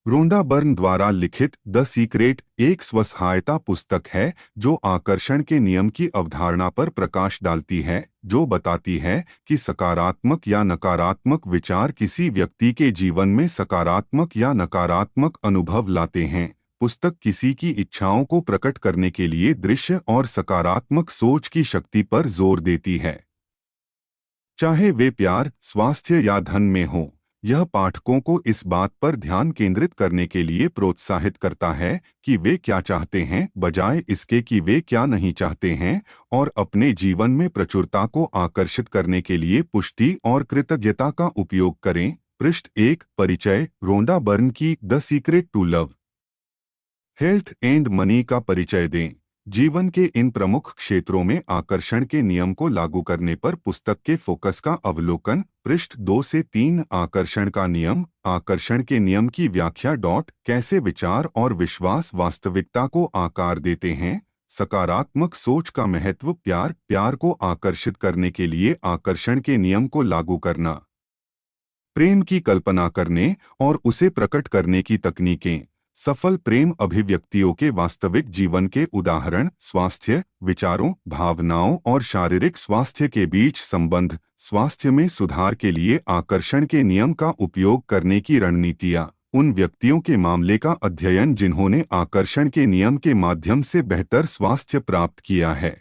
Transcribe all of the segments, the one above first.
Rhonda Byrne द्वारा लिखित the secret एक स्वसहायता पुस्तक है जो आकर्षण के नियम की अवधारणा पर प्रकाश डालती है, जो बताती है कि सकारात्मक या नकारात्मक विचार किसी व्यक्ति के जीवन में सकारात्मक या नकारात्मक अनुभव लाते हैं। पुस्तक किसी की इच्छाओं को प्रकट करने के लिए दृश्य और सकारात्मक सोच की शक्ति पर जोर देती है, चाहे वे प्यार, स्वास्थ्य या धन में हों। यह पाठकों को इस बात पर ध्यान केंद्रित करने के लिए प्रोत्साहित करता है कि वे क्या चाहते हैं, बजाय इसके कि वे क्या नहीं चाहते हैं, और अपने जीवन में प्रचुरता को आकर्षित करने के लिए पुष्टि और कृतज्ञता का उपयोग करें। पृष्ठ 1 परिचय। रोंडा बर्न की the secret to love, health and money का परिचय दें। जीवन के इन प्रमुख क्षेत्रों में आकर्षण के नियम को लागू करने पर पुस्तक के फोकस का अवलोकन। पृष्ठ 2 से 3 आकर्षण का नियम। आकर्षण के नियम की व्याख्या। कैसे विचार और विश्वास वास्तविकता को आकार देते हैं। सकारात्मक सोच का महत्व। प्यार को आकर्षित करने के लिए आकर्षण के नियम को लागू करना। प्रेम की कल्पना करने और उसे प्रकट करने की तकनीकें। सफल प्रेम अभिव्यक्तियों के वास्तविक जीवन के उदाहरण। स्वास्थ्य, विचारों, भावनाओं और शारीरिक स्वास्थ्य के बीच संबंध। स्वास्थ्य में सुधार के लिए आकर्षण के नियम का उपयोग करने की रणनीतियाँ। उन व्यक्तियों के मामले का अध्ययन जिन्होंने आकर्षण के नियम के माध्यम से बेहतर स्वास्थ्य प्राप्त किया है।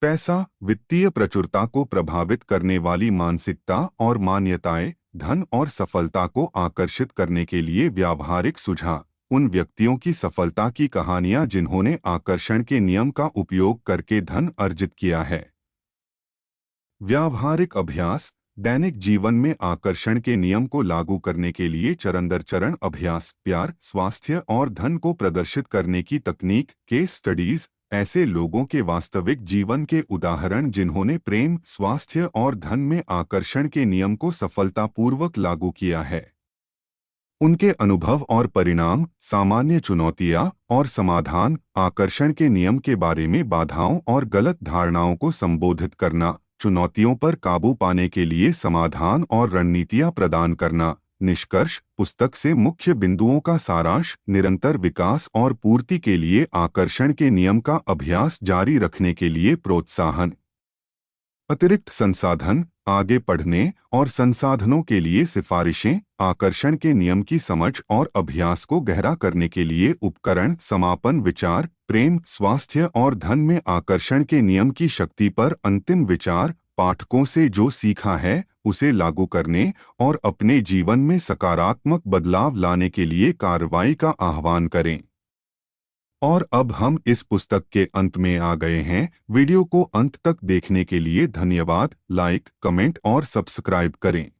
पैसा, वित्तीय प्रचुरता को प्रभावित करने वाली मानसिकता और मान्यताएं। धन और सफलता को आकर्षित करने के लिए व्यावहारिक सुझाव। उन व्यक्तियों की सफलता की कहानियां जिन्होंने आकर्षण के नियम का उपयोग करके धन अर्जित किया है। व्यावहारिक अभ्यास। दैनिक जीवन में आकर्षण के नियम को लागू करने के लिए चरण दर चरण अभ्यास। प्यार, स्वास्थ्य और धन को प्रदर्शित करने की तकनीक। Case studies. ऐसे लोगों के वास्तविक जीवन के उदाहरण जिन्होंने प्रेम, स्वास्थ्य और धन में आकर्षण के नियम को सफलतापूर्वक लागू किया है। उनके अनुभव और परिणाम। सामान्य चुनौतियां और समाधान। आकर्षण के नियम के बारे में बाधाओं और गलत धारणाओं को संबोधित करना। चुनौतियों पर काबू पाने के लिए समाधान और रणनीतियां प्रदान करना। निष्कर्ष। पुस्तक से मुख्य बिंदुओं का सारांश। निरंतर विकास और पूर्ति के लिए आकर्षण के नियम का अभ्यास जारी रखने के लिए प्रोत्साहन। अतिरिक्त संसाधन। आगे पढ़ने और संसाधनों के लिए सिफारिशें। आकर्षण के नियम की समझ और अभ्यास को गहरा करने के लिए उपकरण। समापन विचार। प्रेम, स्वास्थ्य और धन में आकर्षण के नियम की शक्ति पर अंतिम विचार। पाठकों से जो सीखा है उसे लागू करने और अपने जीवन में सकारात्मक बदलाव लाने के लिए कार्रवाई का आह्वान करें। और अब हम इस पुस्तक के अंत में आ गए हैं। वीडियो को अंत तक देखने के लिए धन्यवाद। लाइक, कमेंट और सब्सक्राइब करें।